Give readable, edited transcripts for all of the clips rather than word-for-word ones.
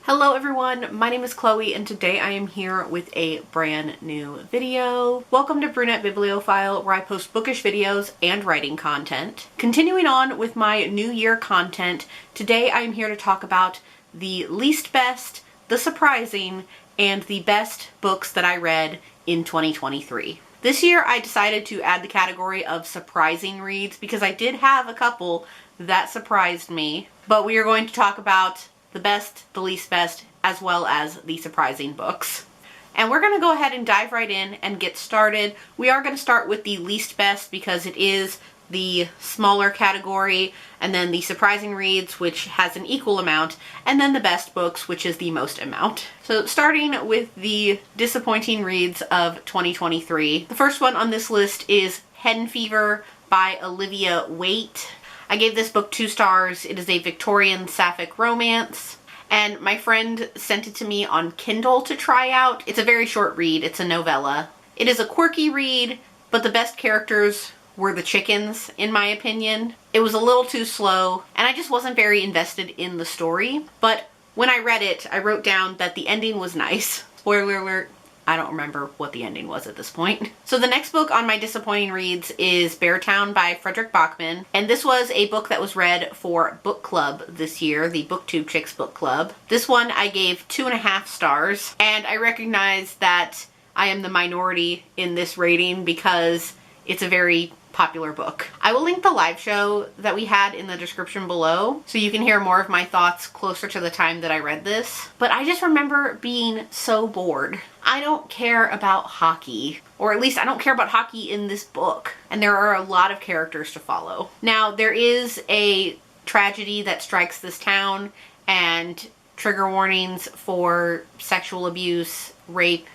Hello everyone, my name is Chloe and today I am here with a brand new video. Welcome to Brunette Bibliophile, where I post bookish videos and writing content. Continuing on with my new year content, today I am here to talk about the least best, the surprising, and the best books that I read in 2023. This year I decided to add the category of surprising reads because I did have a couple that surprised me, but we are going to talk about the best, the least best, as well as the surprising books. And we're going to go ahead and dive right in and get started. We are going to start with the least best because it is the smaller category, and then the surprising reads, which has an equal amount, and then the best books, which is the most amount. So starting with the disappointing reads of 2023. The first one on this list is Hen Fever by Olivia Waite. I gave this book 2 stars. It is a Victorian sapphic romance, and my friend sent it to me on Kindle to try out. It's a very short read. It's a novella. It is a quirky read, but the best characters were the chickens, in my opinion. It was a little too slow, and I just wasn't very invested in the story. But when I read it, I wrote down that the ending was nice. Spoiler alert, I don't remember what the ending was at this point. So the next book on my disappointing reads is Beartown by Fredrik Backman. And this was a book that was read for book club this year, the BookTube Chicks book club. This one I gave 2.5 stars. And I recognize that I am the minority in this rating because it's a very popular book. I will link the live show that we had in the description below so you can hear more of my thoughts closer to the time that I read this. But I just remember being so bored. I don't care about hockey, or at least I don't care about hockey in this book. And there are a lot of characters to follow. Now, there is a tragedy that strikes this town and trigger warnings for sexual abuse, rape,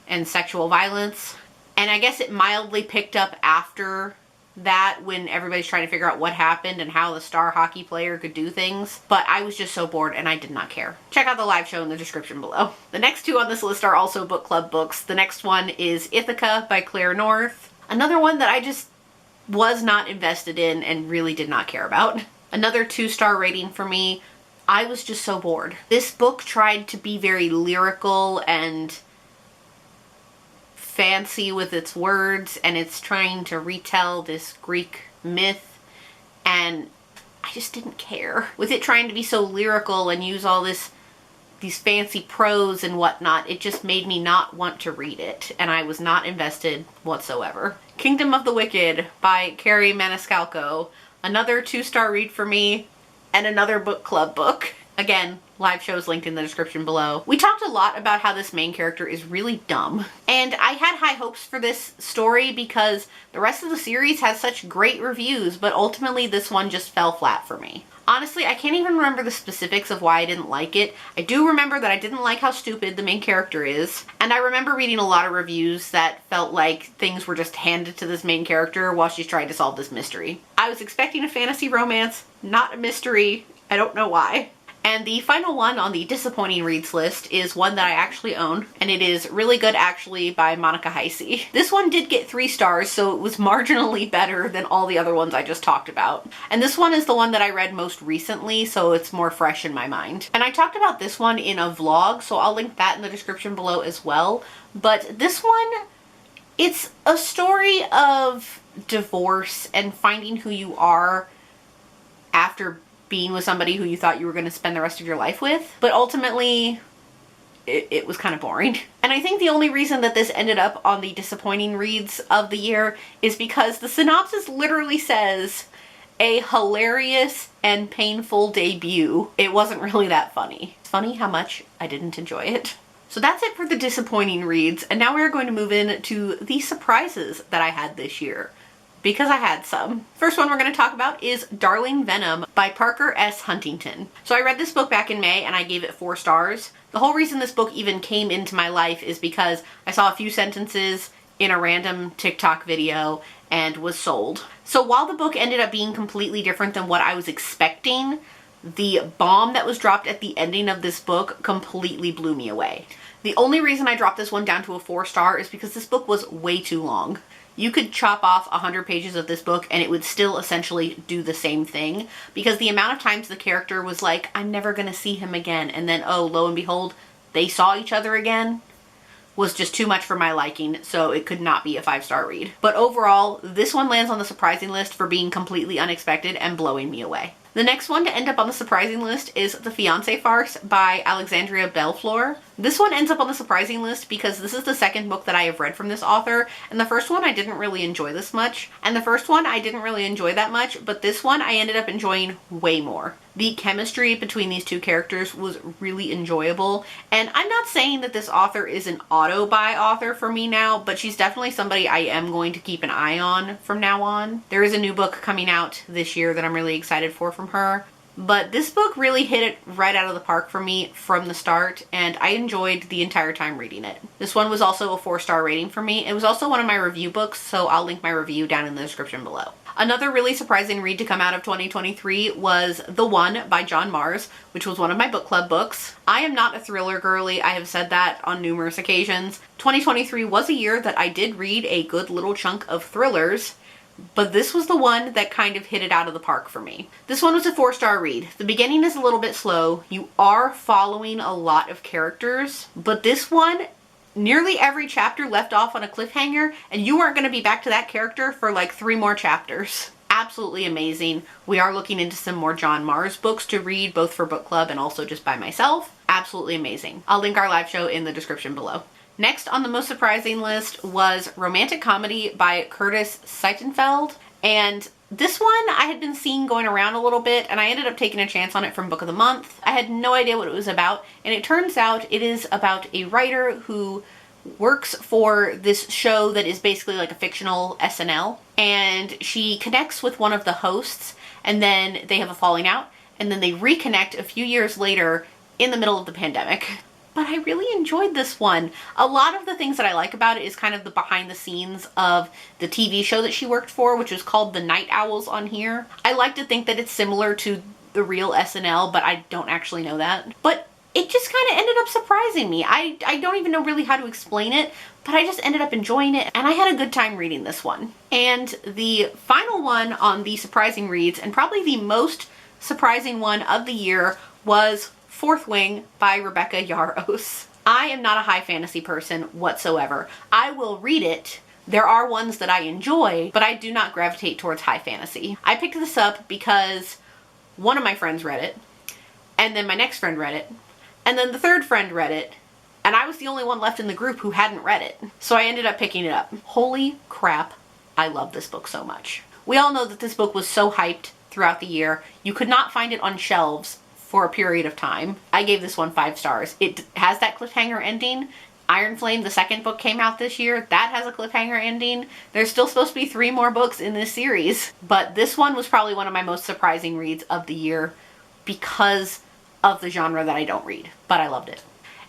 and sexual violence. And I guess it mildly picked up after that when everybody's trying to figure out what happened and how the star hockey player could do things. But I was just so bored and I did not care. Check out the live show in the description below. The next 2 on this list are also book club books. The next one is Ithaca by Claire North. Another one that I just was not invested in and really did not care about. Another 2-star rating for me. I was just so bored. This book tried to be very lyrical and fancy with its words, and it's trying to retell this Greek myth, and I just didn't care. With it trying to be so lyrical and use all these fancy prose and whatnot, it just made me not want to read it, and I was not invested whatsoever. Kingdom of the Wicked by Kerri Maniscalco. Another 2-star read for me, and another book club book. Again, live shows linked in the description below. We talked a lot about how this main character is really dumb. And I had high hopes for this story because the rest of the series has such great reviews, but ultimately this one just fell flat for me. Honestly, I can't even remember the specifics of why I didn't like it. I do remember that I didn't like how stupid the main character is. And I remember reading a lot of reviews that felt like things were just handed to this main character while she's trying to solve this mystery. I was expecting a fantasy romance, not a mystery. I don't know why. And the final one on the disappointing reads list is one that I actually own, and it is Really Good Actually by Monica Heisey. This one did get 3 stars, so it was marginally better than all the other ones I just talked about. And this one is the one that I read most recently, so it's more fresh in my mind. And I talked about this one in a vlog, so I'll link that in the description below as well. But this one, it's a story of divorce and finding who you are after being with somebody who you thought you were going to spend the rest of your life with. But ultimately, it was kind of boring. And I think the only reason that this ended up on the disappointing reads of the year is because the synopsis literally says, a hilarious and painful debut. It wasn't really that funny. It's funny how much I didn't enjoy it. So that's it for the disappointing reads, and now we're going to move in to the surprises that I had this year, because I had some. First one we're going to talk about is Darling Venom by Parker S. Huntington. So I read this book back in May and I gave it 4 stars. The whole reason this book even came into my life is because I saw a few sentences in a random TikTok video and was sold. So while the book ended up being completely different than what I was expecting, the bomb that was dropped at the ending of this book completely blew me away. The only reason I dropped this one down to a 4-star is because this book was way too long. You could chop off 100 pages of this book and it would still essentially do the same thing, because the amount of times the character was like, I'm never gonna see him again, and then, oh, lo and behold, they saw each other again, was just too much for my liking, so it could not be a 5-star read. But overall, this one lands on the surprising list for being completely unexpected and blowing me away. The next one to end up on the surprising list is The Fiancé Farce by Alexandria Bellefleur. This one ends up on the surprising list because this is the second book that I have read from this author, and the first one I didn't really enjoy this much, and the first one I didn't really enjoy that much, but this one I ended up enjoying way more. The chemistry between these two characters was really enjoyable, and I'm not saying that this author is an auto-buy author for me now, but she's definitely somebody I am going to keep an eye on from now on. There is a new book coming out this year that I'm really excited for from her. But this book really hit it right out of the park for me from the start, and I enjoyed the entire time reading it. This one was also a 4-star rating for me. It was also one of my review books, so I'll link my review down in the description below. Another really surprising read to come out of 2023 was The One by John Marrs, which was one of my book club books. I am not a thriller girly. I have said that on numerous occasions. 2023 was a year that I did read a good little chunk of thrillers, but this was the one that kind of hit it out of the park for me. This one was a 4-star read. The beginning is a little bit slow. You are following a lot of characters, but this one, nearly every chapter left off on a cliffhanger, and you aren't going to be back to that character for like 3 more chapters. Absolutely amazing. We are looking into some more John Marrs books to read, both for book club and also just by myself. Absolutely amazing. I'll link our live show in the description below. Next on the most surprising list was Romantic Comedy by Curtis Sittenfeld. And this one I had been seeing going around a little bit, and I ended up taking a chance on it from Book of the Month. I had no idea what it was about, and it turns out it is about a writer who works for this show that is basically like a fictional SNL, and she connects with one of the hosts, and then they have a falling out, and then they reconnect a few years later in the middle of the pandemic. But I really enjoyed this one. A lot of the things that I like about it is kind of the behind the scenes of the TV show that she worked for, which was called The Night Owls on here. I like to think that it's similar to the real SNL, but I don't actually know that. But it just kind of ended up surprising me. I don't even know really how to explain it, but I just ended up enjoying it, and I had a good time reading this one. And the final one on the surprising reads, and probably the most surprising one of the year, was Fourth Wing by Rebecca Yarros. I am not a high fantasy person whatsoever. I will read it. There are ones that I enjoy, but I do not gravitate towards high fantasy. I picked this up because one of my friends read it, and then my next friend read it, and then the third friend read it, and I was the only one left in the group who hadn't read it. So I ended up picking it up. Holy crap, I love this book so much. We all know that this book was so hyped throughout the year. You could not find it on shelves for a period of time. I gave this one 5 stars. It has that cliffhanger ending. Iron Flame, the second book, came out this year. That has a cliffhanger ending. There's still supposed to be 3 more books in this series, but this one was probably one of my most surprising reads of the year because of the genre that I don't read, but I loved it.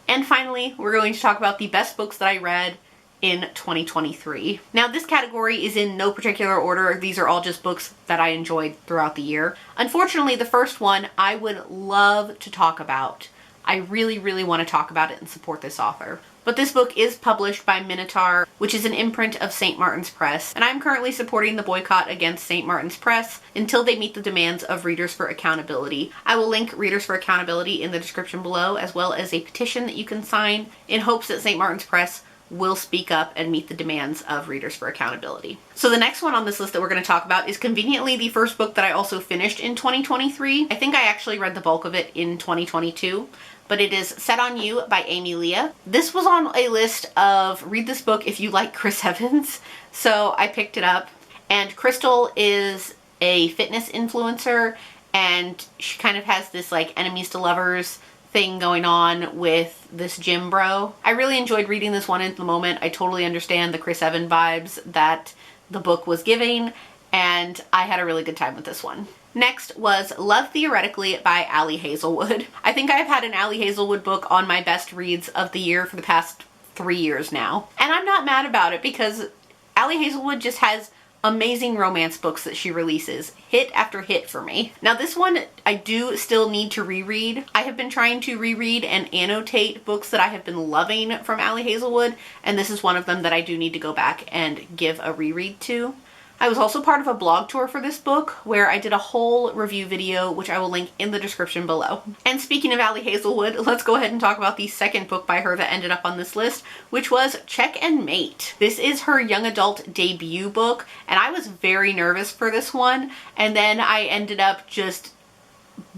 And finally, we're going to talk about the best books that I read in 2023. Now, this category is in no particular order. These are all just books that I enjoyed throughout the year. Unfortunately, the first one I would love to talk about. I really, really want to talk about it and support this author. But this book is published by Minotaur, which is an imprint of St. Martin's Press, and I'm currently supporting the boycott against St. Martin's Press until they meet the demands of Readers for Accountability. I will link Readers for Accountability in the description below, as well as a petition that you can sign in hopes that St. Martin's Press will speak up and meet the demands of Readers for Accountability. So the next one on this list that we're going to talk about is conveniently the first book that I also finished in 2023. I think I actually read the bulk of it in 2022, but it is Set on You by Amy Leah. This was on a list of read this book if you like Chris Evans, so I picked it up. And Crystal is a fitness influencer, and she kind of has this like enemies to lovers thing going on with this gym bro. I really enjoyed reading this one at the moment. I totally understand the Chris Evans vibes that the book was giving, and I had a really good time with this one. Next was Love Theoretically by Ali Hazelwood. I think I've had an Ali Hazelwood book on my best reads of the year for the past 3 years now. And I'm not mad about it because Ali Hazelwood just has amazing romance books that she releases. Hit after hit for me. Now this one I do still need to reread. I have been trying to reread and annotate books that I have been loving from Ali Hazelwood, and this is one of them that I do need to go back and give a reread to. I was also part of a blog tour for this book where I did a whole review video, which I will link in the description below. And speaking of Ali Hazelwood, let's go ahead and talk about the second book by her that ended up on this list, which was Check and Mate. This is her young adult debut book, and I was very nervous for this one, and then I ended up just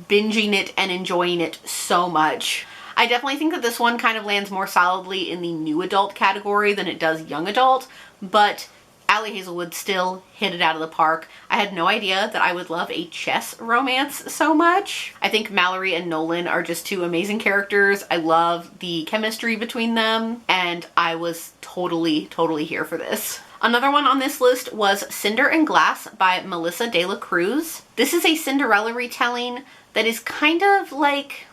binging it and enjoying it so much. I definitely think that this one kind of lands more solidly in the new adult category than it does young adult, but Ali Hazelwood still hit it out of the park. I had no idea that I would love a chess romance so much. I think Mallory and Nolan are just two amazing characters. I love the chemistry between them, and I was totally here for this. Another one on this list was Cinder and Glass by Melissa De La Cruz. This is a Cinderella retelling that is kind of like,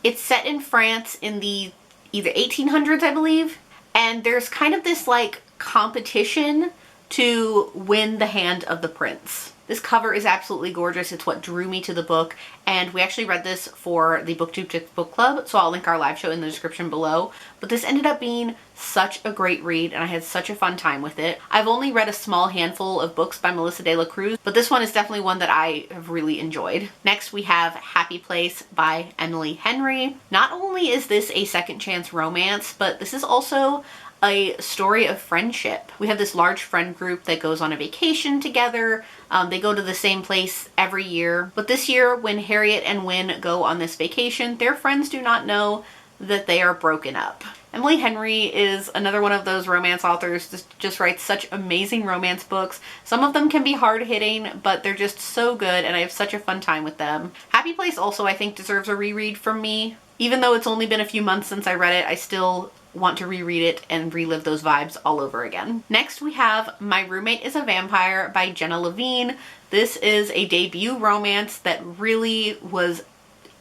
it's set in France in the either 1800s, I believe, and there's kind of this like competition to win the hand of the prince. This cover is absolutely gorgeous. It's what drew me to the book, and we actually read this for the BookTube Chicks Book Club, so I'll link our live show in the description below. But this ended up being such a great read, and I had such a fun time with it. I've only read a small handful of books by Melissa De La Cruz, but this one is definitely one that I have really enjoyed. Next, we have Happy Place by Emily Henry. Not only is this a second chance romance, but this is also a story of friendship. We have this large friend group that goes on a vacation together. They go to the same place every year. But this year, when Harriet and Wynne go on this vacation, their friends do not know that they are broken up. Emily Henry is another one of those romance authors that just writes such amazing romance books. Some of them can be hard-hitting, but they're just so good, and I have such a fun time with them. Happy Place also, I think, deserves a reread from me. Even though it's only been a few months since I read it, I still want to reread it and relive those vibes all over again. Next, we have My Roommate is a Vampire by Jenna Levine. This is a debut romance that really was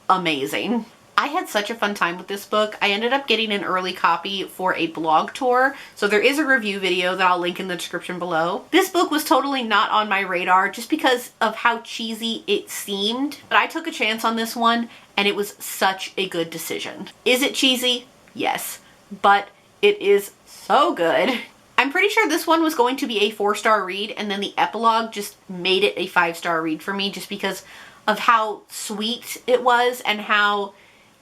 amazing. I had such a fun time with this book. I ended up getting an early copy for a blog tour, so there is a review video that I'll link in the description below. This book was totally not on my radar just because of how cheesy it seemed, but I took a chance on this one, and it was such a good decision. Is it cheesy? Yes, but it is so good. I'm pretty sure this one was going to be a 4-star read, and then the epilogue just made it a 5-star read for me just because of how sweet it was and how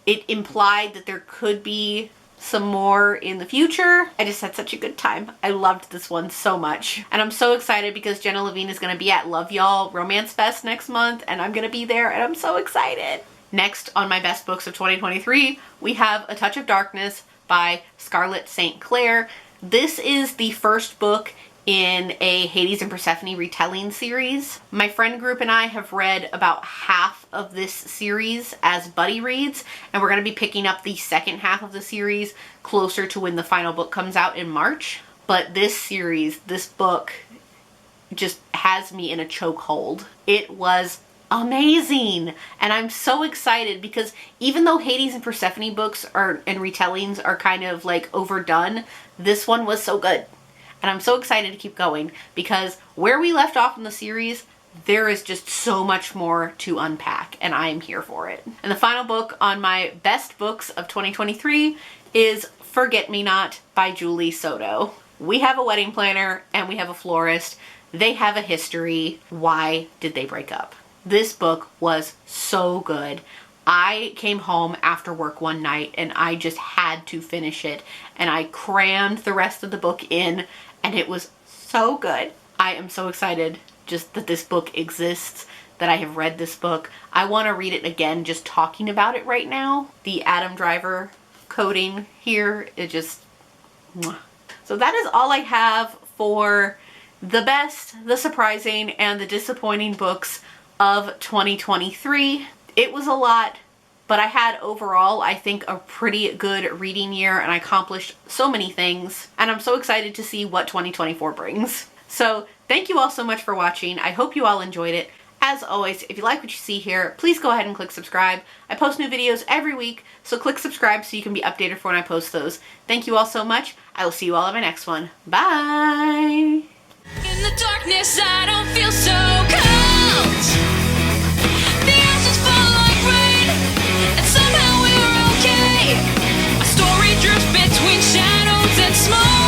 it implied that there could be some more in the future. I just had such a good time. I loved this one so much. And I'm so excited because Jenna Levine is going to be at Love Y'all Romance Fest next month, and I'm going to be there, and I'm so excited. Next on my best books of 2023, we have A Touch of Darkness by Scarlett St. Clair. This is the first book in a Hades and Persephone retelling series. My friend group and I have read about half of this series as buddy reads, and we're going to be picking up the second half of the series closer to when the final book comes out in March. But this series, this book, just has me in a chokehold. It was amazing, and I'm so excited because even though Hades and Persephone books and retellings are kind of like overdone, this one was so good. And I'm so excited to keep going because where we left off in the series, there is just so much more to unpack, and I am here for it. And the final book on my best books of 2023 is Forget Me Not by Julie Soto. We have a wedding planner and we have a florist. They have a history. Why did they break up? This book was so good. I came home after work one night and I just had to finish it, and I crammed the rest of the book in, and it was so good. I am so excited just that this book exists, that I have read this book. I want to read it again just talking about it right now. The Adam Driver coding here, it just... mwah. So that is all I have for the best, the surprising, and the disappointing books of 2023. It was a lot, but I had overall, I think, a pretty good reading year, and I accomplished so many things, and I'm so excited to see what 2024 brings. So thank you all so much for watching. I hope you all enjoyed it. As always, if you like what you see here, please go ahead and click subscribe. I post new videos every week, so click subscribe so you can be updated for when I post those. Thank you all so much. I will see you all in my next one. Bye! In the darkness, I don't feel so cold. The ashes fall like rain, and somehow we're okay. My story drifts between shadows and smoke.